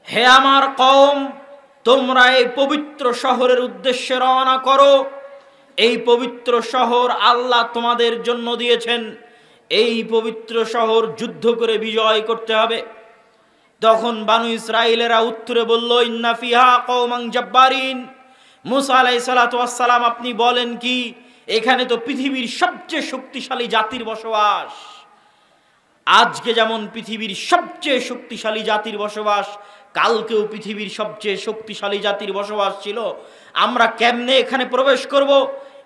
হে আমার কওম, তোমরা এই পবিত্র শহরের উদ্দেশ্যে রওনা করো। এই পবিত্র শহর আল্লাহ তোমাদের জন্য দিয়েছেন। এই পবিত্র শহর যুদ্ধ করে বিজয় করতে হবে। তখন বানু ইসরাইলেরা উত্তরে বলল, ইন্না ফিহা কওমান জাব্বারিন। মুসা আলাইহিস সালাতু ওয়াস সালাম, আপনি বলেন কি? এখানে তো পৃথিবীর সবচেয়ে শক্তিশালী জাতির বসবাস। আজকে যেমন পৃথিবীর সবচেয়ে শক্তিশালী জাতির বসবাস, কালকেও পৃথিবীর সবচেয়ে শক্তিশালী জাতির বসবাস ছিল। আমরা কেমনে এখানে প্রবেশ করব?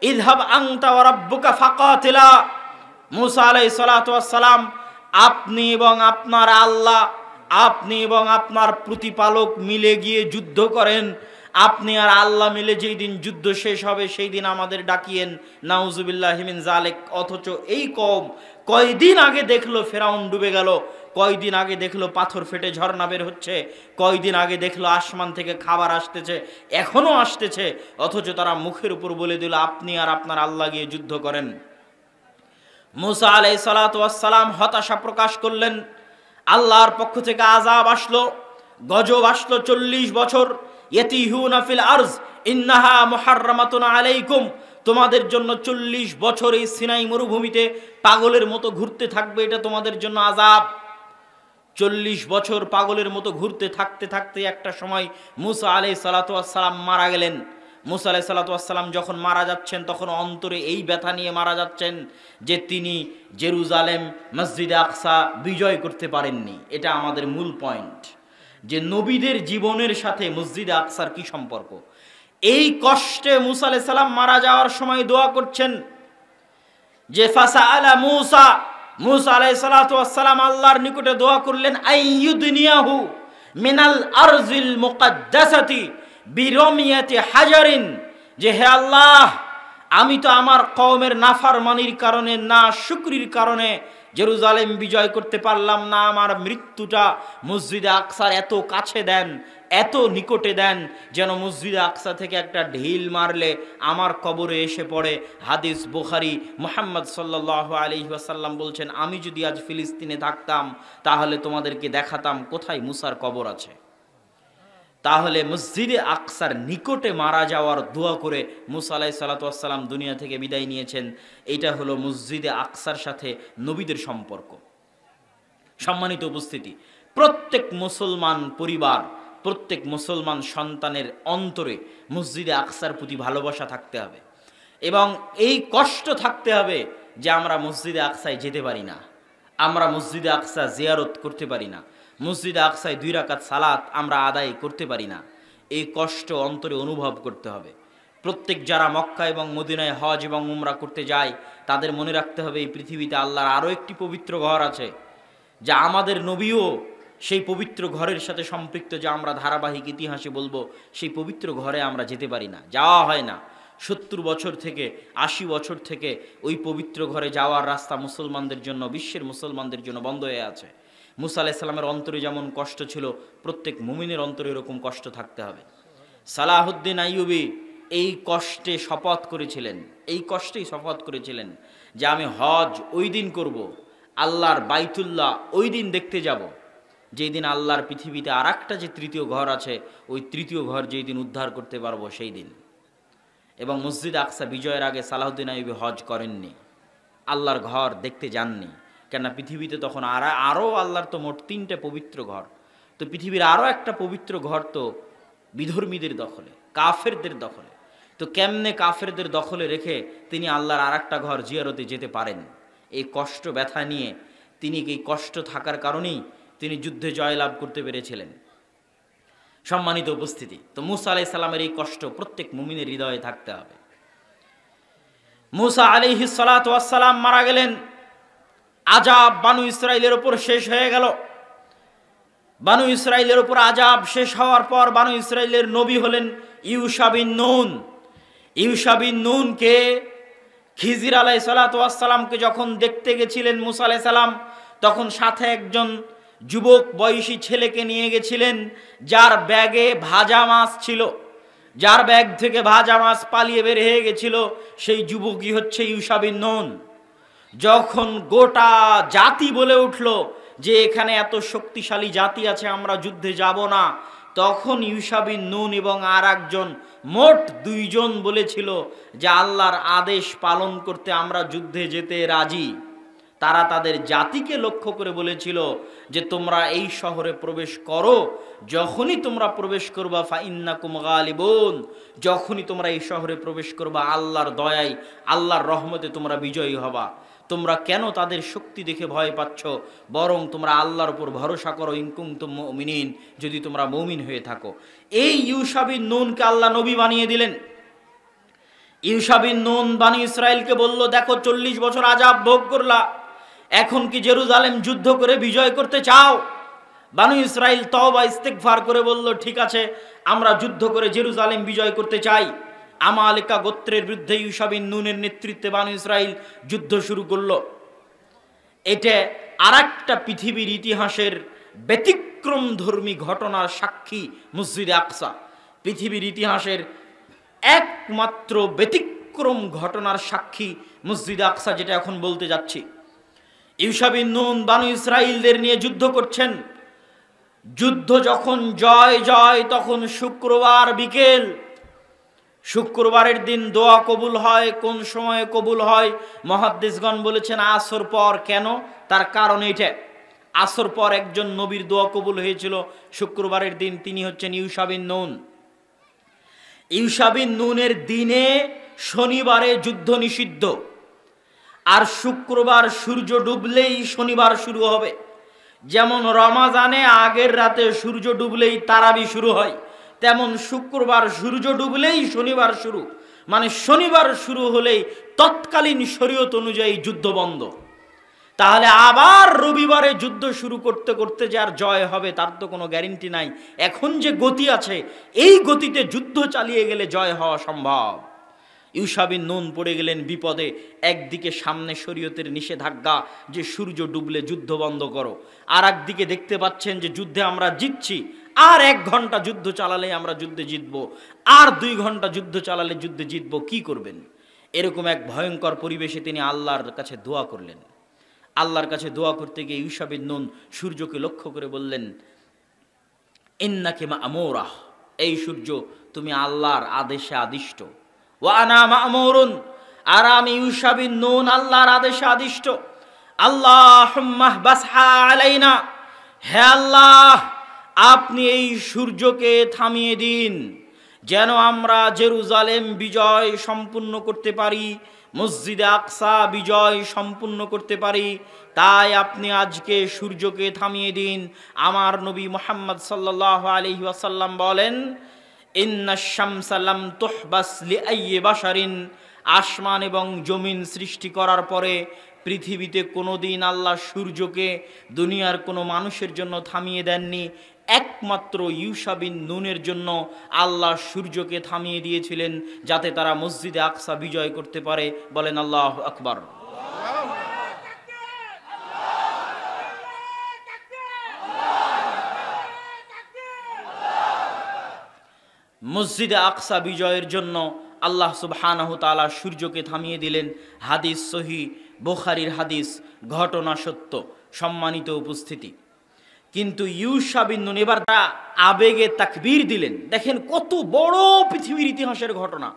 ইযহাব আনতা ওয়া রাব্বুকা ফাকাতিলা। মুসা আলাইহিস সালাতু ওয়াস সালাম, আপনি এবং আপনার আল্লাহ, আপনি এবং আপনার প্রতিপালক মিলে গিয়ে যুদ্ধ করেন। আপনি আর আল্লাহ মিলে যেই দিন যুদ্ধ শেষ হবে সেই দিন আমাদের ডাকিয়েন। নাউজুবিল্লাহি মিন যালিক। অথচ এই কওম কয়দিন আগে দেখলো ফেরাউন ডুবে গেল, কয়দিন আগে দেখলো পাথর ফেটে ঝর্ণা বের হচ্ছে, কয়দিন আগে দেখলো আসমান থেকে খাবার আসতেছে, এখনো আসতেছে। অথচ তারা মুখের উপর বলে দিল, আপনি আর আপনার আল্লাহ গিয়ে যুদ্ধ করেন। মুসা আলাইহিস সালাতু ওয়াস সালাম হতাশা প্রকাশ করলেন। আল্লাহর পক্ষ থেকে আযাব আসলো, গজব আসলো 40 বছর। ইয়াতিহুনা ফিল আরজ ইন্নাহা মুহাররামাতুন আলাইকুম। তোমাদের জন্য 40 বছর এই সিনাই মরুভূমিতে পাগলের মতো ঘুরতে থাকবে, এটা তোমাদের জন্য আযাব। 40 বছর পাগলের মতো ঘুরতে থাকতে থাকতে একটা সময় মুসা আলাইহিস সালাতু ওয়াস সালাম মারা গেলেন। মুসা আলাইহিস সালাতু ওয়াস সালাম যখন মারা যাচ্ছেন, তখন অন্তরে এই ব্যথা নিয়ে মারা যাচ্ছেন যে তিনি জেরুজালেম, মসজিদে আকসা বিজয় করতে পারেননি। এটা আমাদের মূল পয়েন্ট, যে নবীদের জীবনের সাথে মসজিদে আকসার কি সম্পর্ক। এই কষ্টে মুসা আলাইহিস সালাম মারা যাওয়ার সময় দোয়া করছেন যে ফাসাআলা মুসা, মুসা আলাইহিস সালাতু ওয়াস সালাম আল্লাহর নিকটে দোয়া করলেন, আইয়ুদনিয়াহু মিনাল আরজিল মুকাদ্দাসাতি বিরমিয়াতি হাজারিন, যে হে আল্লাহ, আমি তো আমার কওমের নাফরমানির কারণে, না শুকরির কারণে জেরুজালেম বিজয় করতে পারলাম না। আমার মৃত্যুটা মসজিদে আকসার এত কাছে দেন, এত নিকটে দেন, যেন মসজিদে আকসা থেকে একটা ঢিল মারলে আমার কবরে এসে পড়ে। হাদিস বুখারী। মুহাম্মদ সাল্লাল্লাহু আলাইহি ওয়াসাল্লাম বলছেন, আমি যদি আজ ফিলিস্তিনে থাকতাম তাহলে তোমাদেরকে দেখাতাম কোথায় মুসার কবর আছে। তাহলে মসজিদে আকসার নিকটে মারা যাওয়ার দোয়া করে মুসা আলাইহিস সালাতু ওয়াস সালাম দুনিয়া থেকে বিদায় নিয়েছেন। এটা হলো মসজিদে আকসার সাথে নবীদের সম্পর্ক। সম্মানিত উপস্থিতি, প্রত্যেক মুসলমান পরিবার, প্রত্যেক মুসলমান সন্তানের অন্তরে মসজিদে আকসার প্রতি ভালোবাসা থাকতে হবে এবং এই কষ্ট থাকতে হবে যে আমরা মসজিদে আকসায় যেতে পারি না, আমরা মসজিদে আকসা জিয়ারত করতে পারি না, মসজিদে আকসায় 2 রাকাত সালাত আমরা আদায় করতে পারি না। এই কষ্ট অন্তরে অনুভব করতে হবে। প্রত্যেক যারা মক্কা এবং মদিনায় হজ এবং উমরা করতে যায় তাদের মনে রাখতে হবে এই পৃথিবীতে আল্লাহর আরও একটি পবিত্র ঘর আছে, যা আমাদের নবীও সেই পবিত্র ঘরের সাথে সম্পৃক্ত, যা আমরা ধারাবাহিক ইতিহাসে বলবো। সেই পবিত্র ঘরে আমরা যেতে পারি না, যাওয়া হয় না। 70 বছর থেকে 80 বছর থেকে ওই পবিত্র ঘরে যাওয়ার রাস্তা মুসলমানদের জন্য, বিশ্বের মুসলমানদের জন্য বন্ধ হয়ে আছে। মুসা আলাইহিস সালামের অন্তরে যেমন কষ্ট ছিল, প্রত্যেক মুমিনের অন্তরে এরকম কষ্ট থাকতে হবে। সালাহুদ্দিন আইয়ুবী এই কষ্টে শপথ করেছিলেন, এই কষ্টেই শপথ করেছিলেন যে আমি হজ ওই দিন করব, আল্লাহর বাইতুল্লাহ ওই দিন দেখতে যাব যেই দিন আল্লাহর পৃথিবীতে আর একটা যে 3য় ঘর আছে, ওই 3য় ঘর যেই দিন উদ্ধার করতে পারবো সেই দিন। এবং মসজিদ আকসা বিজয়ের আগে সালাহুদ্দিন আইয়ুবী হজ করেননি, আল্লাহর ঘর দেখতে যাননি। কেননা পৃথিবীতে তখন আরও আল্লাহর তো মোট 3টে পবিত্র ঘর, তো পৃথিবীর আরও একটা পবিত্র ঘর তো বিধর্মীদের দখলে, কাফেরদের দখলে। তো কেমনে কাফেরদের দখলে রেখে তিনি আল্লাহর আর একটা ঘর জিয়ারতে যেতে পারেন? এই কষ্ট ব্যথা নিয়ে তিনি, এই কষ্ট থাকার কারণেই তিনি যুদ্ধে জয়লাভ করতে পেরেছিলেন। সম্মানিত উপস্থিতি, তো মুসা আলাইহিস সালামের এই কষ্ট প্রত্যেক মুমিনের হৃদয়ে থাকতে হবে। মুসা আলাইহিস সালাতু ওয়াস সালাম মারা গেলেন, আযাব বানু ইসরাইলের উপর শেষ হয়ে গেল। বানু ইসরাইলের উপর আযাব শেষ হওয়ার পর বানু ইসরাইলের নবী হলেন ইউশা বিন নুন। ইউশা বিন নুনকে খিজির আলাইহিস সালাতু ওয়াস সালামকে যখন দেখতে গেছিলেন মুসা আলাইহিস সালাম, তখন সাথে একজন যুবক বয়সী ছেলেকে নিয়ে গেছিলেন, যার ব্যাগে ভাজা মাছ ছিল, যার ব্যাগ থেকে ভাজা মাছ পালিয়ে বের হয়ে গেছিল। সেই যুবকই হচ্ছে ইউশা বিন নুন। যখন গোটা জাতি বলে উঠল যে এখানে এত শক্তিশালী জাতি আছে, আমরা যুদ্ধে যাব না, তখন ইউশা বিন নুন এবং আর একজন, মোট 2 জন বলেছিল যে আল্লাহর আদেশ পালন করতে আমরা যুদ্ধে যেতে রাজি। তারা তাদের জাতিকে লক্ষ্য করে বলেছিল যে তোমরা এই শহরে প্রবেশ করো, যখনই তোমরা প্রবেশ করবা ফাইন্নাকুম গালিবুন, যখনই তোমরা এই শহরে প্রবেশ করবা আল্লাহর দয়ায়, আল্লাহর রহমতে তোমরা বিজয়ী হবা। তোমরা কেন তাদের শক্তি দেখে ভয় পাচ্ছ? বরং তোমরা আল্লাহর উপর ভরসা করো, ইন কুনতুম মুমিনিন, যদি তোমরা মুমিন হয়ে থাকো। এই ইউশা বিন নুনকে আল্লাহ নবী বানিয়ে দিলেন। ইউশা বিন নুন বানি ইসরাইলকে বলল, দেখো 40 বছর আযাব ভোগ করলা, এখন কি জেরুজালেম যুদ্ধ করে বিজয় করতে চাও? বানু ইসরাইল তওবা ইস্তেগফার করে বলল, ঠিক আছে, আমরা যুদ্ধ করে জেরুজালেম বিজয় করতে চাই। আমালিকা গোত্রের বিরুদ্ধে ইউশা বিন নুনের নেতৃত্বে বানু ইসরাইল যুদ্ধ শুরু করলো। এটা আরেকটা পৃথিবীর ইতিহাসের ব্যতিক্রম ধর্মী ঘটনার সাক্ষী মসজিদে আকসা। পৃথিবীর ইতিহাসের একমাত্র ব্যতিক্রম ঘটনার সাক্ষী মসজিদে আকসা, যেটা এখন বলতে যাচ্ছি। ইউশা বিন নুন বানু ইসরাইলদের নিয়ে যুদ্ধ করছেন। যুদ্ধ যখন জয় জয়, তখন শুক্রবার বিকেল। শুক্রবারের দিন দোয়া কবুল হয়। কোন সময়ে কবুল হয়? মুহাদ্দিসগণ বলেছেন আসর পর। কেন? তার কারণ এইটা, আসর পর একজন নবীর দোয়া কবুল হয়েছিল শুক্রবারের দিন, তিনি হচ্ছেন ইউশা বিন নুন। ইউশা বিন নুনের দিনে শনিবারে যুদ্ধ নিষিদ্ধ, আর শুক্রবার সূর্য ডুবলেই শনিবার শুরু হবে। যেমন রমাজানে আগের রাতে সূর্য ডুবলেই তারাবি শুরু হয়, তেমন শুক্রবার সূর্য ডুবলেই শনিবার শুরু। মানে শনিবার শুরু হলেই তৎকালীন শরীয়ত অনুযায়ী যুদ্ধ বন্ধ। তাহলে আবার রবিবারে যুদ্ধ শুরু করতে করতে যে আর জয় হবে তার তো কোনো গ্যারেন্টি নাই। এখন যে গতি আছে, এই গতিতে যুদ্ধ চালিয়ে গেলে জয় হওয়া সম্ভব। ইউশা বিন নুন পড়ে গেলেন বিপদে। একদিকে সামনে শরীয়তের নিষেধাজ্ঞা যে সূর্য ডুবলে যুদ্ধ বন্ধ করো, আর একদিকে দেখতে পাচ্ছেন যে যুদ্ধে আমরা জিতছি, আর 1 ঘন্টা যুদ্ধ চালালে আমরা যুদ্ধে জিতবো, আর 2 ঘন্টা যুদ্ধ চালালে যুদ্ধে জিতবো, কি করবেন? এরকম এক ভয়ঙ্কর পরিবেশে তিনি আল্লাহর কাছে দোয়া করলেন। আল্লাহর কাছে দোয়া করতে গিয়ে ইউশা বিন নুন সূর্যকে লক্ষ্য করে বললেন, ইন্নাকা মা'মুরা, এই সূর্য তুমি আল্লাহর আদেশে আদিষ্ট। ওয়া আনা মা'মুরুন, আর আমি ইউশা বিন নুন আল্লাহর আদেশে আদিষ্ট। আল্লাহুম্মা বাসহা আলাইনা, হে আল্লাহ আপনি এই সূর্যকে থামিয়ে দিন, যেন আমরা জেরুজালেম বিজয় সম্পূর্ণ করতে পারি, মসজিদে আকসা বিজয় সম্পূর্ণ করতে পারি। তাই আপনি আজকে সূর্যকে থামিয়ে দিন। আমার নবী মুহাম্মদ সাল্লাল্লাহু আলাইহি ওয়াসাল্লাম বলেন, ইন্নাশ শামসা লাম তুহবাস লিআইয়ি বাশারিন, আসমান এবং জমিন সৃষ্টি করার পরে পৃথিবীতে কোনোদিন আল্লাহ সূর্যকে দুনিয়ার কোনো মানুষের জন্য থামিয়ে দেননি। একমাত্র ইউশা বিন নুনের জন্য আল্লাহ সূর্যকে থামিয়ে দিয়েছিলেন, যাতে তারা মসজিদে আকসা বিজয় করতে পারে। বলেন আল্লাহু আকবার। মসজিদে আকসা বিজয়ের জন্য আল্লাহ সুবহানাহু তাআলা সূর্যকে থামিয়ে দিলেন। হাদিস সহিহ, বুখারীর হাদিস, ঘটনা সত্য। সম্মানিত উপস্থিতি, কিন্তু ইউশা বিন নুন এবার তারা আবেগে তাকবীর দিলেন। দেখেন কত বড় পৃথিবীর ইতিহাসের ঘটনা,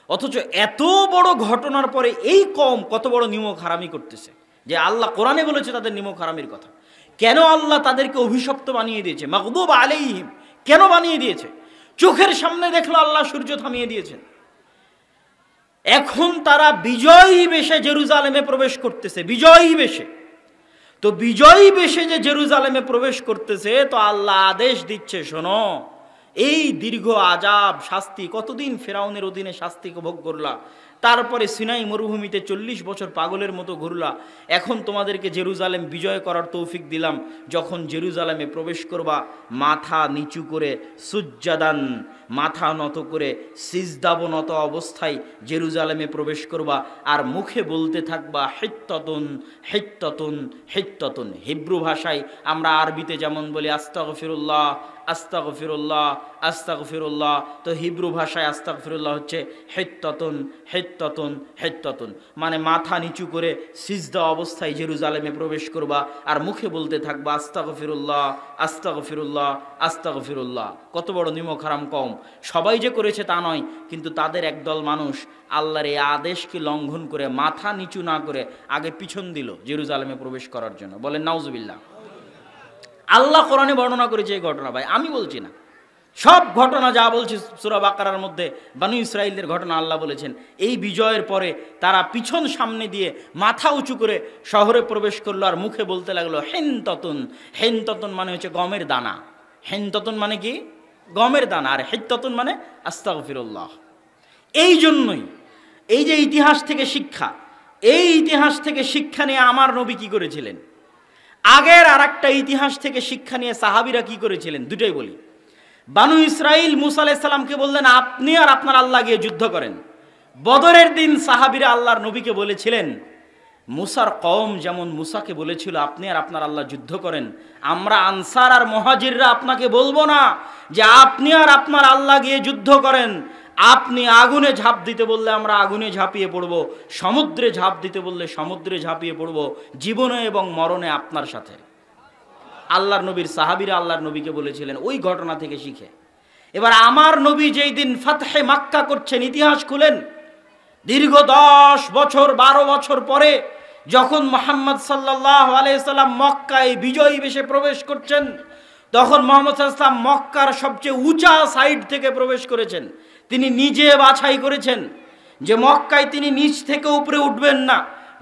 অথচ এত বড় ঘটনার পরে এই কওম কত বড় নিমক হারামি করতেছে, যে আল্লাহ কোরআনে বলেছে তাদের নিমক হারামির কথা। কেন আল্লাহ তাদেরকে অভিশপ্ত বানিয়ে দিয়েছে? মাগদুব আলাইহিম কেন বানিয়ে দিয়েছে? চোখের সামনে দেখলো আল্লাহ সূর্য থামিয়ে দিয়েছেন। এখন তারা বিজয়ী বেশে জেরুজালেমে প্রবেশ করতেছে, বিজয়ী বেশে। তো বিজয়ী বেশে যে জেরুজালেমে প্রবেশ করতেছে, তো আল্লাহ আদেশ দিচ্ছে, শোনো, এই দীর্ঘ আযাব শাস্তি, কতদিন ফেরাউনের অধীনে শাস্তি ভোগ করলা, তারপরে সিনাই মরুভূমিতে 40 বছর পাগলের মতো ঘুরলা, এখন তোমাদেরকে জেরুজালেম বিজয় করার তৌফিক দিলাম। যখন জেরুজালেমে প্রবেশ করবা, মাথা নিচু করে সুজ্জাদান, মাথা নত করে সিজদাবনত অবস্থায় জেরুজালেমে প্রবেশ করবা, আর মুখে বলতে থাকবা হিত্তাতুন হিত্তাতুন হিত্তাতুন। হিব্রু ভাষায় আমরা আরবিতে যেমন বলি আস্তাগফিরুল্লাহ আস্তাগফিরুল্লাহ আস্তাগফিরুল্লাহ। তো হিব্রু ভাষায় আস্তাগফিরুল্লাহ হচ্ছে হিত্তাতুন হিত্তাতুন হিত্তাতুন, মানে মাথা নিচু করে সিজদা অবস্থায় জেরুজালেমে প্রবেশ করবা আর মুখে বলতে থাকবা আস্তাগফিরুল্লাহ আস্তাগফিরুল্লাহ আস্তাগফিরুল্লাহ। কত বড় নিমক হারাম কওম! সবাই যে করেছে তা নয়, কিন্তু তাদের একদল মানুষ আল্লাহর এই আদেশকে লঙ্ঘন করে মাথা নিচু না করে আগে পিছন দিল জেরুজালেমে প্রবেশ করার জন্য। বলেন নাউজুবিল্লাহ। আল্লাহ কোরআনে বর্ণনা করেছে এই ঘটনা, ভাই আমি বলছি না, সব ঘটনা যা বলছে সূরা বাকারার মধ্যে বনী ইসরাইলদের ঘটনা আল্লাহ বলেছেন। এই বিজয়ের পরে তারা পিছন সামনে দিয়ে মাথা উঁচু করে শহরে প্রবেশ করলো আর মুখে বলতে লাগলো হিনততুন। হিনততুন মানে হচ্ছে গমের দানা। হিনততুন মানে কি? গমের দানা। আর হিত্ততুন মানে আস্তাগফিরুল্লাহ। এই জন্যই এই যে ইতিহাস থেকে শিক্ষা, এই ইতিহাস থেকে শিক্ষা নিয়ে আমার নবী কি করেছিলেন, আগের আর একটা ইতিহাস থেকে শিক্ষা নিয়ে সাহাবীরা কি করেছিলেন, দুটোই বলি। বানু ইসরাইল মুসা আলাইহিস সালামকে বললেন আপনি আর আপনার আল্লাহ গিয়ে যুদ্ধ করেন। বদরের দিন সাহাবীরা আল্লাহর নবীকে বলেছিলেন, মুসার কওম যেমন মুসাকে বলেছিল আপনি আর আপনার আল্লাহ যুদ্ধ করেন, আমরা আনসার আর মুহাজিররা আপনাকে বলবো না যে আপনি আর আপনার আল্লাহ গিয়ে যুদ্ধ করেন। আপনি আগুনে ঝাঁপ দিতে বললে আমরা আগুনে ঝাঁপিয়ে পড়ব, সমুদ্রে ঝাঁপ দিতে বললে সমুদ্রে ঝাঁপিয়ে পড়ব, জীবনে এবং মরণে আপনার সাথে। আল্লাহর নবীর সাহাবীরা আল্লাহর নবীকে বলেছিলেন ওই ঘটনা থেকে শিখে। এবার আমার নবী যেই দিন ফাতহে মক্কা করছেন, ইতিহাস খুলেন, দীর্ঘ 10 বছর 12 বছর পরে যখন মুহাম্মদ সাল্লাল্লাহু আলাইহি সাল্লাম মক্কায় বিজয়ী বেশে প্রবেশ করছেন, তখন মুহাম্মদ সাল্লাল্লাহু আলাইহি সাল্লাম মক্কার সবচেয়ে উঁচা সাইড থেকে প্রবেশ করেছেন। তিনি নিজে বাছাই করেছেন যে মক্কায় তিনি নিচ থেকে উপরে উঠবেন না,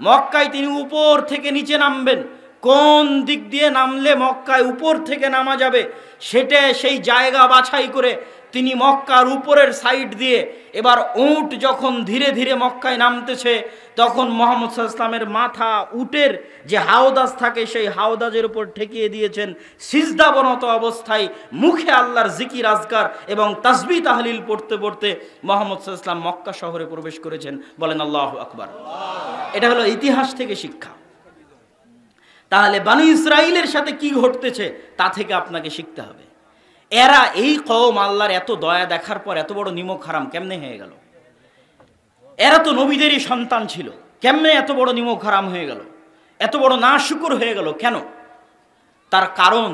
মক্কায় তিনি উপর থেকে নিচে নামবেন। কোন দিক দিয়ে নামলে মক্কায় উপর থেকে নামা যাবে সেটা সেই জায়গা বাছাই করে তিনি মক্কার উপরের সাইড দিয়ে, এবার উট যখন ধীরে ধীরে মক্কায় নামতেছে তখন মুহাম্মদ সাল্লাল্লাহু আলাইহি ওয়াসাল্লামের মাথা উটের যে হাওদাজ থাকে সেই হাওদাজের উপর ঠেকিয়ে দিয়েছেন, সিজদাবনত অবস্থায় মুখে আল্লাহর জিকির আজকার এবং তাসবিহ তাহলিল পড়তে পড়তে মুহাম্মদ সাল্লাল্লাহু আলাইহি ওয়াসাল্লাম মক্কা শহরে প্রবেশ করেছেন। বলেন আল্লাহু আকবার। এটা হলো ইতিহাস থেকে শিক্ষা। তাহলে বনী ইসরাইলের সাথে কি ঘটতেছে তা থেকে আপনাকে শিখতে হবে। এরা এই কওম আল্লাহর এত দয়া দেখার পর এত বড় নিমক হারাম কেমনে হয়ে গেল? এরা তো নবীদেরই সন্তান ছিল, কেমনে এত বড় নিমক হারাম হয়ে গেল, এত বড় নাশুকর হয়ে গেল কেন? তার কারণ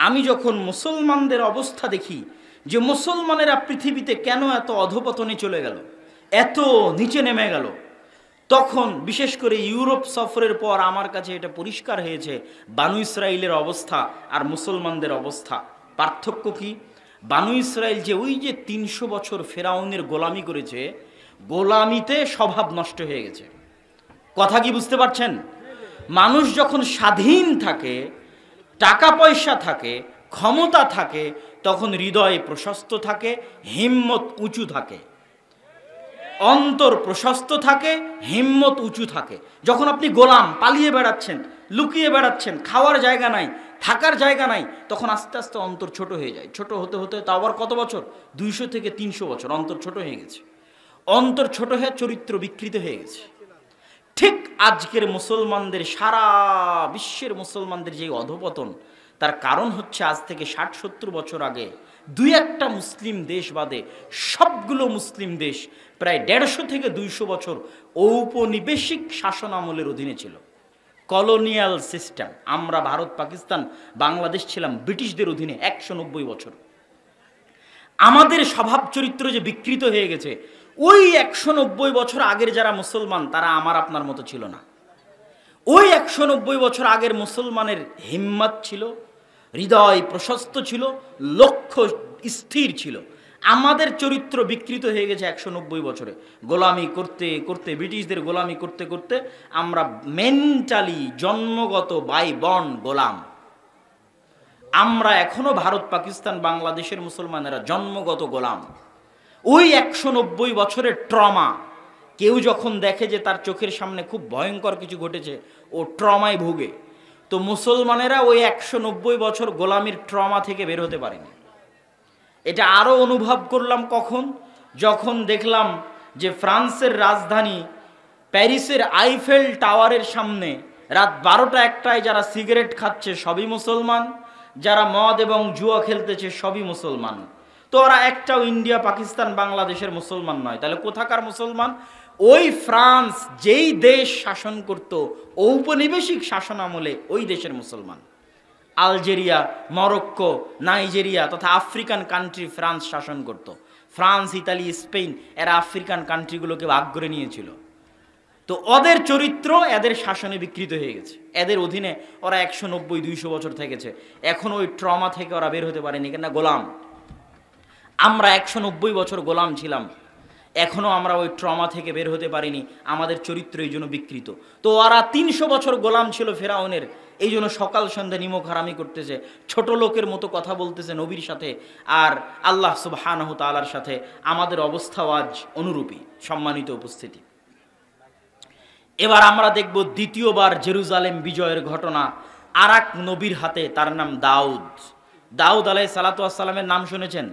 আমি যখন মুসলমানদের অবস্থা দেখি যে মুসলমানেরা পৃথিবীতে কেন এত অধপতনে চলে গেল, এত নিচে নেমে গেল, তখন বিশেষ করে ইউরোপ সফরের পর আমার কাছে এটা পরিষ্কার হয়েছে বানু ইসরাইলের অবস্থা আর মুসলমানদের অবস্থা পার্থক্য কি। বানু ইসরাইল যে ওই যে 300 বছর ফেরাউনের গোলামি করেছে, গোলামিতে স্বভাব নষ্ট হয়ে গেছে। কথা কি বুঝতে পারছেন? মানুষ যখন স্বাধীন থাকে, টাকা পয়সা থাকে, ক্ষমতা থাকে, তখন হৃদয় প্রশস্ত থাকে, হিম্মত উঁচু থাকে, অন্তর প্রশস্ত থাকে, হিম্মত উঁচু থাকে। যখন আপনি গোলাম, পালিয়ে বেড়াচ্ছেন, লুকিয়ে বেড়াচ্ছেন, খাওয়ার জায়গা নাই, থাকার জায়গা নাই, তখন আস্তে আস্তে অন্তর ছোট হয়ে যায়। ছোট হতে হতে তা আবার কত বছর? 200 থেকে 300 বছর অন্তর ছোট হয়ে গেছে। অন্তর ছোট হয়ে চরিত্র বিকৃত হয়ে গেছে। ঠিক আজকের মুসলমানদের, সারা বিশ্বের মুসলমানদের যে অধপতন, তার কারণ হচ্ছে আজ থেকে 60-70 বছর আগে 2-1টা মুসলিম দেশ বাদে সবগুলো মুসলিম দেশ প্রায় 150 থেকে 200 বছর ঔপনিবেশিক শাসন আমলের অধীনে ছিল, কলোনিয়াল সিস্টেম। আমরা ভারত, পাকিস্তান, বাংলাদেশ ছিলাম ব্রিটিশদের অধীনে 190 বছর। আমাদের স্বভাব চরিত্র যে বিকৃত হয়ে গেছে, ওই 190 বছর আগের যারা মুসলমান তারা আমার আপনার মতো ছিল না। ওই 190 বছর আগের মুসলমানের হিম্মত ছিল, হৃদয় প্রশস্ত ছিল, লক্ষ্য স্থির ছিল। আমাদের চরিত্র বিকৃত হয়ে গেছে 190 বছরে। গোলামি করতে করতে, ব্রিটিশদের গোলামি করতে করতে আমরা মেন্টালি জন্মগত বাই বর্ন গোলাম। আমরা এখনো ভারত, পাকিস্তান, বাংলাদেশের মুসলমানেরা জন্মগত গোলাম। ওই 190 বছরের ট্রমা, কেউ যখন দেখে যে তার চোখের সামনে খুব ভয়ঙ্কর কিছু ঘটেছে, ও ট্রমায় ভুগে। তো মুসলমানেরা ওই 190 বছর গোলামির ট্রমা থেকে বের হতে পারেনি। এটা আরও অনুভব করলাম কখন? যখন দেখলাম যে ফ্রান্সের রাজধানী প্যারিসের আইফেল টাওয়ারের সামনে রাত 12টা 1টায় যারা সিগারেট খাচ্ছে সবই মুসলমান, যারা মদ এবং জুয়া খেলতেছে সবই মুসলমান। তো ওরা একটাও ইন্ডিয়া, পাকিস্তান, বাংলাদেশের মুসলমান নয়। তাহলে কোথাকার মুসলমান? ওই ফ্রান্স যেই দেশ শাসন করত ঔপনিবেশিক শাসন আমলে, ওই দেশের মুসলমান। আলজেরিয়া, মরক্কো, নাইজেরিয়া তথা আফ্রিকান কান্ট্রি ফ্রান্স শাসন করত। ফ্রান্স, ইতালি, স্পেন এরা আফ্রিকান কান্ট্রিগুলোকে ভাগ করে নিয়েছিল। তো ওদের চরিত্র এদের শাসনে বিকৃত হয়ে গেছে। এদের অধীনে ওরা 190-200 বছর থেকেছে। এখন ওই ট্রমা থেকে ওরা বের হতে পারেনি, কেন? গোলাম। আমরা 190 বছর গোলাম ছিলাম, এখনো আমরা ওই ট্রমা থেকে বের হতে পারিনি। আমাদের চরিত্র এই জন্য বিকৃত। তো ওরা 300 বছর গোলাম ছিল ফেরাউনের, এই জন্য সকাল সন্ধ্যা নিমক হারামি করতেছে, ছোট লোকের মতো কথা বলতেছে নবীর সাথে আর আল্লাহ সুবহানাহু তাআলার সাথে। আমাদের অবস্থাও আজ অনুরূপী। সম্মানিত উপস্থিতি, এবার আমরা দেখব দ্বিতীয়বার জেরুজালেম বিজয়ের ঘটনা আর এক নবীর হাতে। তার নাম দাউদ। দাউদ আলাইহিস সালাতু ওয়াস সালামের নাম শুনেছেন?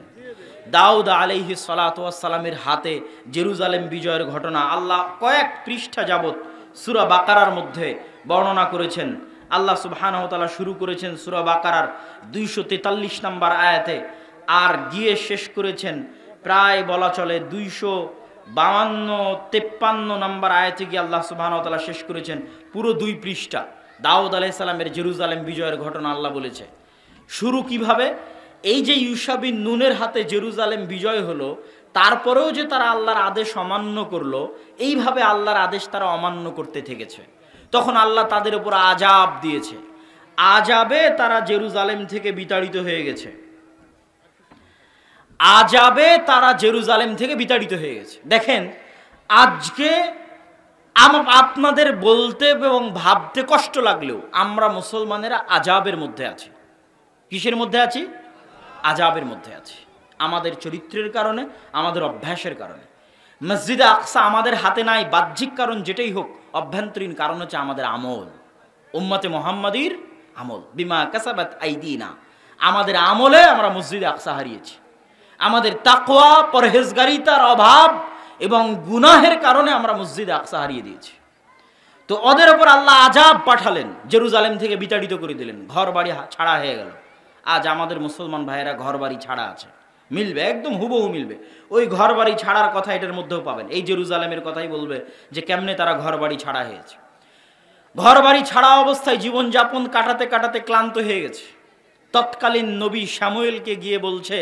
দাউদ আলাইহিস সালাতু ওয়াস সালামের হাতে জেরুজালেম বিজয়ের ঘটনা আল্লাহ কয়েক পৃষ্ঠা যাবত সূরা বাকারার মধ্যে বর্ণনা করেছেন। আল্লাহ সুবহানাহু ওয়া তাআলা শুরু করেছেন সূরা বাকারার 243 নম্বর আয়াতে, আর গিয়ে শেষ করেছেন প্রায় বলা চলে 252-53 নম্বর আয়াতে গিয়ে আল্লাহ সুবহানাহু ওয়া তাআলা শেষ করেছেন পুরো 2 পৃষ্ঠা। দাউদ আলাইহিস সালামের জেরুজালেম বিজয়ের ঘটনা আল্লাহ বলেছে। শুরু কিভাবে? এই যে ইউশা বিন নুনের হাতে জেরুজালেম বিজয় হলো, তারপরেও যে তারা আল্লাহর আদেশ অমান্য করলো, এইভাবে আল্লাহর আদেশ তারা অমান্য করতে থেকেছে। তখন আল্লাহ তাদের উপর আযাব দিয়েছে। আযাবে তারা জেরুজালেম থেকে বিতাড়িত হয়ে গেছে। আযাবে তারা জেরুজালেম থেকে বিতাড়িত হয়ে গেছে। দেখেন, আজকে আপনাদের বলতে এবং ভাবতে কষ্ট লাগলেও আমরা মুসলমানেরা আযাবের মধ্যে আছি। কিসের মধ্যে আছি? আযাবের মধ্যে আছি। আমাদের চরিত্রের কারণে, আমাদের অভ্যাসের কারণে। মসজিদে আকসা আমাদের হাতে নাই, বাহ্যিক কারণ যেটাই হোক, অভ্যন্তরীণ কারণ হচ্ছে আমাদের আমল, উম্মতে মুহাম্মাদির আমল। বিমা কাসাবাত আইদিনা, আমাদের আমলে আমরা মসজিদে আকসা হারিয়েছি। আমাদের তাকওয়া, পরহেজগারিতার অভাব এবং গুনাহের কারণে আমরা মসজিদে আকসা হারিয়ে দিয়েছি। তো ওদের ওপর আল্লাহ আযাব পাঠালেন, জেরুজালেম থেকে বিতাড়িত করে দিলেন, ঘর বাড়ি ছাড়া হয়ে গেল। আজ আমাদের মুসলমান ভাইয়েরা ঘর বাড়ি ছাড়া আছে, মিলবে, একদম হুবহু মিলবে। ওই ঘর বাড়ি ছাড়ার কথা এটার মধ্যেও পাবেন। এই জেরুজালেমের কথাই বলবে যে কেমনে তারা ঘর বাড়ি ছাড়া হয়েছে। ঘর বাড়ি ছাড়া অবস্থায় জীবনযাপন কাটাতে কাটাতে ক্লান্ত হয়ে গেছে। তৎকালীন নবী শামুয়েলকে গিয়ে বলছে,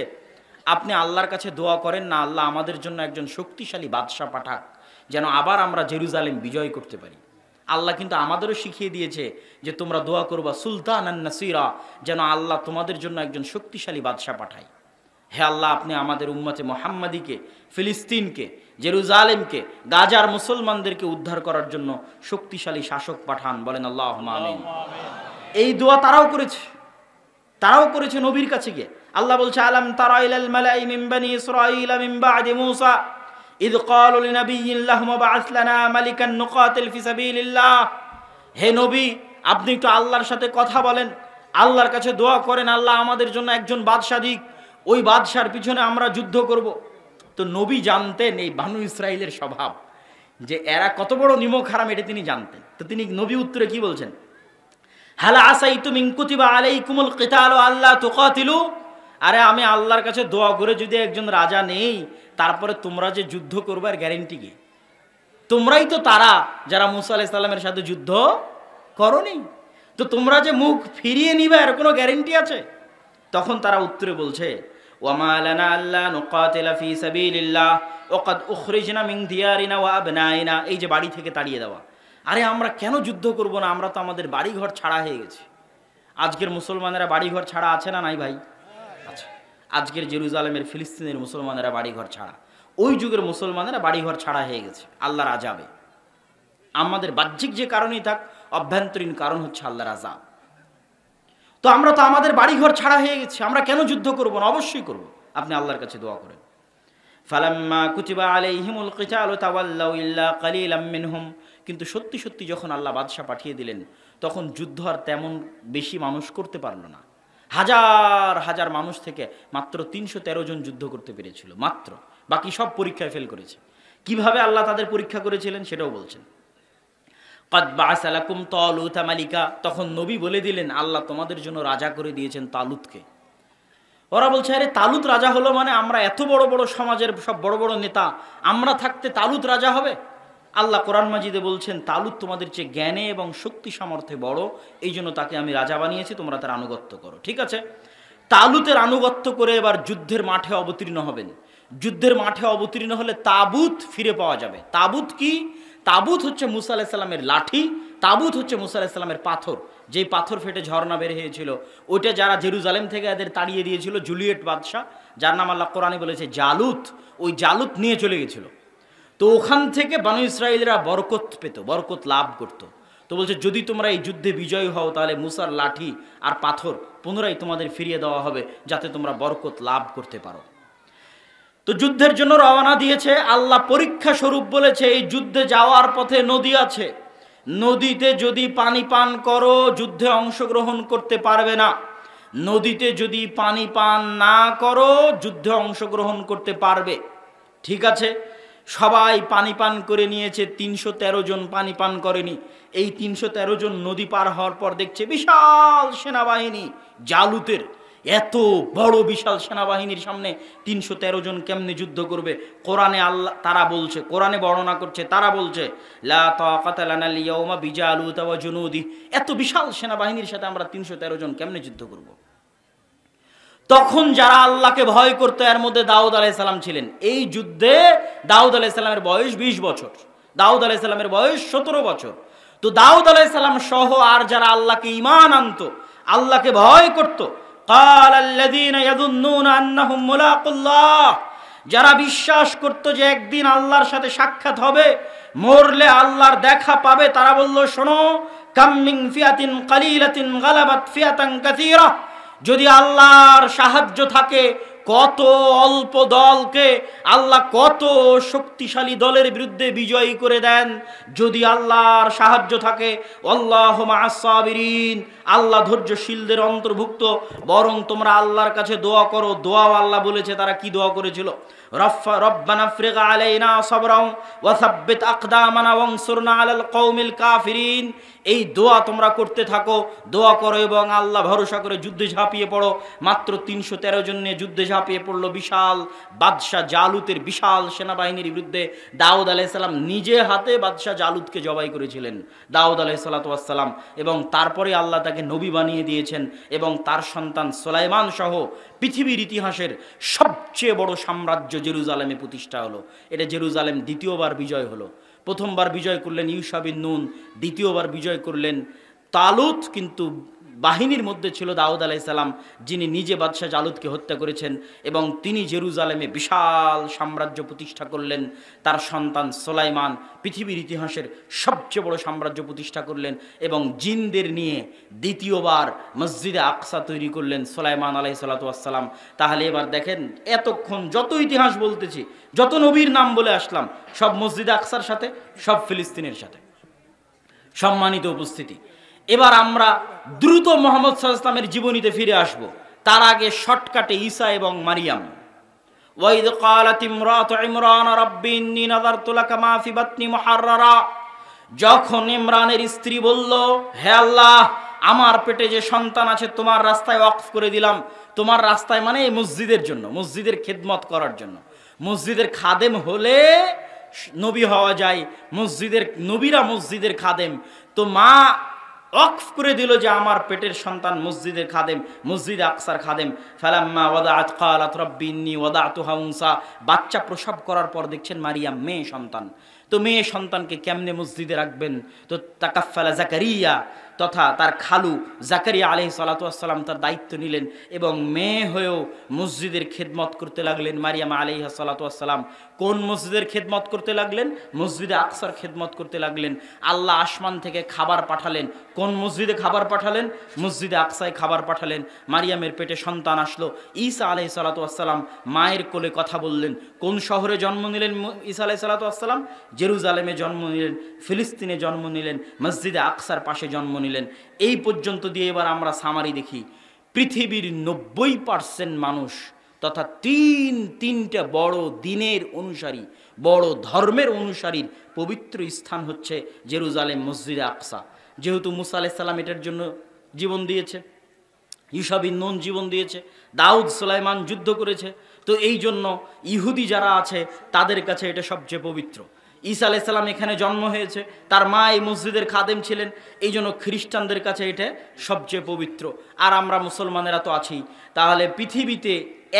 আপনি আল্লাহর কাছে দোয়া করেন না, আল্লাহ আমাদের জন্য একজন শক্তিশালী বাদশা পাঠাক, যেন আবার আমরা জেরুজালেম বিজয় করতে পারি। আল্লাহ কিন্তু আমাদেরও শিখিয়ে দিয়েছে যে তোমরা দোয়া করবা সুলতানান নাসিরা, যেন আল্লাহ তোমাদের জন্য একজন শক্তিশালী বাদশা পাঠায়। হে আল্লাহ, আপনি আমাদের উম্মতে মুহাম্মাদিকে, ফিলিস্তিনকে, জেরুজালেমকে, গাজার মুসলমানদেরকে উদ্ধার করার জন্য শক্তিশালী শাসক পাঠান। বলেন আল্লাহুম্মা আমিন। এই দোয়া তারাও করেছে নবীর কাছে গিয়ে। আল্লাহ বলছে, আলাম তারা ইলাল মালাই মিন বনি ইসরাঈল মিন বা'দি মূসা ইয ক্বালু লিনাবিয়্যিন লাহুম বা'আস লানা মালিকান নুকাতিল ফি সাবিলিল্লাহ। হে নবী, আপনি একটু আল্লাহর সাথে কথা বলেন, আল্লাহর কাছে দোয়া করেন, আল্লাহ আমাদের জন্য একজন বাদশা দিক, ওই বাদশার পিছনে আমরা যুদ্ধ করব। তো নবী জানতেন এই বানু ইসরাইলের স্বভাব, যে এরা কত বড় নিমক হারাম, এটা তিনি জানতেন। তো তিনি নবী উত্তরে কি বলছেন? হাল আসাইতুম ইন কুতিবা আলাইকুমুল কিতালু আল্লা তুকাতিলু। আরে আমি আল্লাহর কাছে দোয়া করে যদি একজন রাজা নেই, তারপরে তোমরা যে যুদ্ধ করবে আর গ্যারেন্টি কি? তোমরাই তো তারা যারা মুসা আলাইহিস সালামের সাথে যুদ্ধ করনি। তো তোমরা যে মুখ ফিরিয়ে নিবে এর কোনো গ্যারেন্টি আছে? তখন তারা উত্তরে বলছে, ওয়ামা লানা আল্লা নুকাতিলা ফি সাবিলিল্লাহ ওয়া ক্বাদ উখরিজনা মিন দিয়ারিনা ওয়া আবনাইনা। এই যে বাড়ি থেকে তাড়িয়ে দেওয়া, আরে আমরা কেন যুদ্ধ করব না? আমরা তো আমাদের বাড়িঘর ছাড়া হয়ে গেছি। আজকের মুসলমানেরা বাড়িঘর ছাড়া আছে না নাই ভাই? আচ্ছা, আজকের জেরুজালেমের, ফিলিস্তিনের মুসলমানেরা বাড়িঘর ছাড়া, ওই যুগের মুসলমানেরা বাড়িঘর ছাড়া হয়ে গেছে আল্লাহর আযাবে। আমাদের বাহ্যিক যে কারণেই থাক, অভ্যন্তরীণ কারণ হচ্ছে আল্লাহর আযাব। তো আমরা তো আমাদের বাড়িঘর ছাড়া হয়ে গেছি, আমরা কেন যুদ্ধ করব না? অবশ্যই করব। আপনি আল্লাহর কাছে দোয়া করেন। ফালাম্মা কুতিবা আলাইহিমুল কিতালু তাওয়াল্লাউ ইল্লা কালিলাম মিনহুম। কিন্তু সত্যি সত্যি যখন আল্লাহ বাদশা পাঠিয়ে দিলেন, তখন যুদ্ধ আর তেমন বেশি মানুষ করতে পারল না। হাজার হাজার মানুষ থেকে মাত্র 313 জন যুদ্ধ করতে পেরেছিল, মাত্র। বাকি সব পরীক্ষায় ফেল করেছে। কিভাবে আল্লাহ তাদের পরীক্ষা করেছিলেন সেটাও বলছেন। ক্বাদ বা'আসা লাকুম তালুতা মালিকা, তখন নবী বলে দিলেন আল্লাহ তোমাদের জন্য রাজা করে দিয়েছেন তালুতকে। ওরা বলছে আরে তালুত রাজা হলো মানে আমরা এত বড় বড় সমাজের সব বড় বড় নেতা, আমরা থাকতে তালুত রাজা হবে? আল্লাহ কোরআন মাজিদে বলছেন তালুত তোমাদের চেয়ে জ্ঞানে এবং শক্তি সামর্থ্যে বড়, এই জন্য তাকে আমি রাজা বানিয়েছি, তোমরা তার আনুগত্য করো। ঠিক আছে, তালুতের আনুগত্য করে এবার যুদ্ধের মাঠে অবতীর্ণ হবেন। যুদ্ধের মাঠে অবতীর্ণ হলে তাবুত ফিরে পাওয়া যাবে। তাবুত কি? তাবুত হচ্ছে মুসা আলাইহিস সালামের লাঠি, তাবুত হচ্ছে মুসা আলাইহিস সালামের পাথর, যেই পাথর ফেটে ঝর্ণা বের হয়েছিল। ওইটা যারা জেরুজালেম থেকে এদের তাড়িয়ে দিয়েছিল জুলিয়েট বাদশাহ, যার নাম আল্লাহ কোরআনে বলেছে জালুত, ওই জালুত নিয়ে চলে গেছিল। তো ওখান থেকে বনু ইসরাইলরা বরকত পেত, বরকত লাভ করত। তো বলছে যদি তোমরা এই যুদ্ধে বিজয়ী হও তাহলে মুসার লাঠি আর পাথর পুনরায় তোমাদের ফিরিয়ে দেওয়া হবে, যাতে তোমরা বরকত লাভ করতে পারো। তো যুদ্ধের জন্য রওনা দিয়েছে। আল্লাহ পরীক্ষা স্বরূপ বলেছে এই যুদ্ধে যাওয়ার পথে নদী আছে, নদীতে যদি পানি পান করো যুদ্ধে অংশগ্রহণ করতে পারবে না, নদীতে যদি পানি পান না করো যুদ্ধে অংশগ্রহণ করতে পারবে। ঠিক আছে, সবাই পানি পান করে নিয়েছে, ৩১৩ জন পানি পান করেনি। এই ৩১৩ জন নদী পার হওয়ার পর দেখছে বিশাল সেনাবাহিনী জালুতের, এত বড় বিশাল সেনাবাহিনীর সামনে ৩১৩ জন কেমনে যুদ্ধ করবে? কোরআনে আল্লাহ তারা বলছে, কোরআনে বর্ণনা করছে, তারা বলছে লা তাকাতা লানা আল-ইয়াওমা বিজালুতা ওয়া জুনুদি, এত বিশাল সেনাবাহিনীর সাথে আমরা ৩১৩ জন কেমনে যুদ্ধ করব? তখন যারা আল্লাহকে ভয় করতো এর মধ্যে দাউদ আলাইহিস সালাম ছিলেন। এই যুদ্ধে দাউদ আলাইহিস সালামের বয়স ২০ বছর, দাউদ আলাইহিস সালামের বয়স ১৭ বছর। তো দাউদ আলাইহিস সালাম সহ আর যারা আল্লাহকে ঈমান আনতো, আল্লাহকে ভয় করত, ক্বালাল্লাযীনা ইয়াযুন্নুনা আন্নাহুম মুলাকুল্লাহ, যারা বিশ্বাস করত যে একদিন আল্লাহর সাথে সাক্ষাৎ হবে, মরলে আল্লাহর দেখা পাবে, তারা বলল শোনো, কাম মিন ফিয়াতিন কালিলাতিন গালাবাত ফিয়াতান কাসীরা, যদি আল্লাহর সাহায্য থাকে কত অল্প দলকে আল্লাহ কত শক্তিশালী দলের বিরুদ্ধে বিজয়ী করে দেন। যদি আল্লাহর সাহায্য থাকে, আল্লাহু মা'আস সাবিরিন, আল্লাহ ধৈর্যশীলদের অন্তর্ভুক্ত। বরং তোমরা আল্লাহর কাছে দোয়া করো। দোয়াও আল্লাহ বলেছে, তারা কি দোয়া করেছিল? রব্বানা আফরিগ আলাইনা সাবরান ওয়া সাব্বিত আকদামানা ওয়ানসুরনা আলাল কওমিল কাফিরিন। এই দোয়া তোমরা করতে থাকো, দোয়া করো এবং আল্লাহ ভরসা করে যুদ্ধে ঝাঁপিয়ে পড়ো। মাত্র ৩১৩ জন নিয়ে যুদ্ধে ঝাঁপিয়ে পড়লো বিশাল বাদশাহ জালুতের বিশাল সেনাবাহিনীর বিরুদ্ধে। দাউদ আলাইহিস সালাম নিজে হাতে বাদশাহ জালুতকে জবাই করেছিলেন, দাউদ আলাইহিস সালাম, এবং তারপরে আল্লাহ তাকে নবী বানিয়ে দিয়েছেন এবং তার সন্তান সুলাইমান সহ পৃথিবীর ইতিহাসের সবচেয়ে বড় সাম্রাজ্য জেরুজালেমে প্রতিষ্ঠা হলো। এটা জেরুজালেম দ্বিতীয়বার বিজয় হলো। প্রথমবার বিজয় করলেন ইউশা বিন নুন, দ্বিতীয়বার বিজয় করলেন তালুত। কিন্তু বাহিনীর মধ্যে ছিল দাউদ আলাইহিস সালাম, যিনি নিজে বাদশাহ জালুতকে হত্যা করেছেন এবং তিনি জেরুজালেমে বিশাল সাম্রাজ্য প্রতিষ্ঠা করলেন। তার সন্তান সুলাইমান পৃথিবীর ইতিহাসের সবচেয়ে বড় সাম্রাজ্য প্রতিষ্ঠা করলেন এবং জিনদের নিয়ে দ্বিতীয়বার মসজিদে আকসা তৈরি করলেন সুলাইমান আলাইহিস সালাম। তাহলে এবার দেখেন, এতক্ষণ যত ইতিহাস বলতেছি, যত নবীর নাম বলে আসলাম, সব মসজিদে আকসার সাথে, সব ফিলিস্তিনের সাথে। সম্মানিত উপস্থিতি, এবার আমরা দ্রুত মুহাম্মদ সাল্লাল্লাহু আলাইহি ওয়াসাল্লামের জীবনীতে ফিরে আসব। তার আগে শর্টকাটে ঈসা এবং মারিয়াম। ওয়াইদ ক্বালাত ইমরাতু ইমরান রাব্বি ইন্নী নাযারতু লাকা মা ফি বাতনি মুহাররারা, যখন ইমরানের স্ত্রী বলল, হে আল্লাহ, আমার পেটে যে সন্তান আছে তোমার রাস্তায় ওয়াকফ করে দিলাম। তোমার রাস্তায় মানে এই মসজিদের জন্য, মসজিদের খেদমত করার জন্য। মসজিদের খাদেম হলে নবী হওয়া যায়, মসজিদের নবীরা মসজিদের খাদেম। তো মা ওয়াকফ করে দিল যে আমার পেটের সন্তান মসজিদের খাদেম, মসজিদ আকসার খাদেম। ফালাম্মা ওয়াদাআত ক্বালাত রাব্বি ইন্নী ওয়াদাতুহা উনসা, বাচ্চা প্রসব করার পর দেখছেন মারিয়াম মেয়ে সন্তান। তো মেয়ে সন্তানকে কেমনে মসজিদে রাখবেন? তো তাকাফফালা জাকারিয়া তথা তার খালু জাকারিয়া আলাইহিস সালাতু ওয়াস সালাম তার দায়িত্ব নিলেন এবং মেয়ে হয়েও মসজিদের খেদমত করতে লাগলেন। মারিয়াম আলাইহিস সালাতু ওয়াস সালাম কোন মসজিদের খেদমত করতে লাগলেন? মসজিদে আকসার খেদমত করতে লাগলেন। আল্লাহ আসমান থেকে খাবার পাঠালেন। কোন মসজিদে খাবার পাঠালেন? মসজিদে আকসায় খাবার পাঠালেন। মারিয়ামের পেটে সন্তান আসলো। ঈসা আলাইহিস সালাতু ওয়াস সালাম মায়ের কোলে কথা বললেন। কোন শহরে জন্ম নিলেন ঈসা আলাইহিস সালাতু ওয়াস সালাম? জেরুজালেমে জন্ম নিলেন, ফিলিস্তিনে জন্ম নিলেন, মসজিদে আকসার পাশে জন্ম নিলেন। এই পর্যন্ত দিয়ে এবার আমরা সামারি দেখি। পৃথিবীর ৯০% মানুষ তথা তিনটা বড় দিনের অনুসারী, বড় ধর্মের অনুসারীর পবিত্র স্থান হচ্ছে জেরুজালেম, মসজিদে আকসা। যেহেতু মুসা আলাইহিস সালাম এটার জন্য জীবন দিয়েছে, ঈসা বিন নুন জীবন দিয়েছে, দাউদ সুলাইমান যুদ্ধ করেছে, তো এই জন্য ইহুদি যারা আছে তাদের কাছে এটা সবচেয়ে পবিত্র। ঈসা আলাইহিস সালাম এখানে জন্ম হয়েছে, তার মা এই মসজিদের খাদেম ছিলেন, এই জন্য খ্রিস্টানদের কাছে এটা সবচেয়ে পবিত্র। আর আমরা মুসলমানেরা তো আছি। তাহলে পৃথিবীতে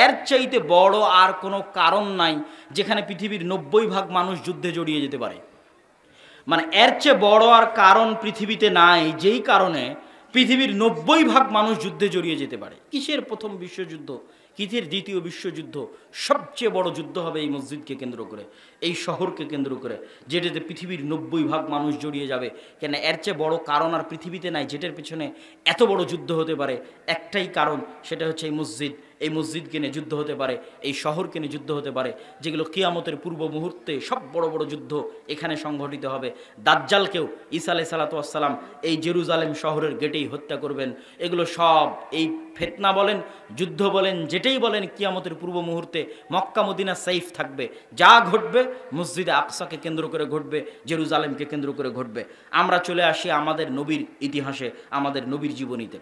এর চাইতে বড় আর কোনো কারণ নাই যেখানে পৃথিবীর 90% মানুষ যুদ্ধে জড়িয়ে যেতে পারে। মানে এর চেয়ে বড় আর কারণ পৃথিবীতে নাই যেই কারণে পৃথিবীর 90% মানুষ যুদ্ধে জড়িয়ে যেতে পারে। কিসের প্রথম বিশ্বযুদ্ধ, কিসের দ্বিতীয় বিশ্বযুদ্ধ, সবচেয়ে বড় যুদ্ধ হবে এই মসজিদকে কেন্দ্র করে, এই শহরকে কেন্দ্র করে, যেটাতে পৃথিবীর 90% মানুষ জড়িয়ে যাবে। কেন এর চেয়ে বড় কারণ আর পৃথিবীতে নাই যেটার পিছনে এত বড় যুদ্ধ হতে পারে। একটাই কারণ, সেটা হচ্ছে এই মসজিদ। এই মসজিদকে নিয়ে যুদ্ধ হতে পারে, এই শহরকে নিয়ে যুদ্ধ হতে পারে, যেগুলো কিয়ামতের পূর্ব মুহূর্তে সব বড় বড় যুদ্ধ এখানে সংঘটিত হবে। দাজ্জালকেও ঈসা আলাইহিস সালাতু ওয়াস সালাম এই জেরুজালেম শহরের গেটেই হত্যা করবেন। এগুলো সব এই ফিতনা বলেন, যুদ্ধ বলেন, যেটাই বলেন, কিয়ামতের পূর্ব মুহূর্তে মক্কা মদিনা সেফ থাকবে। যা ঘটবে মসজিদে আকসাকে কেন্দ্র করে ঘটবে, জেরুজালেমকে কেন্দ্র করে ঘটবে। আমরা চলে আসি আমাদের নবীর ইতিহাসে, আমাদের নবীর জীবনীতে।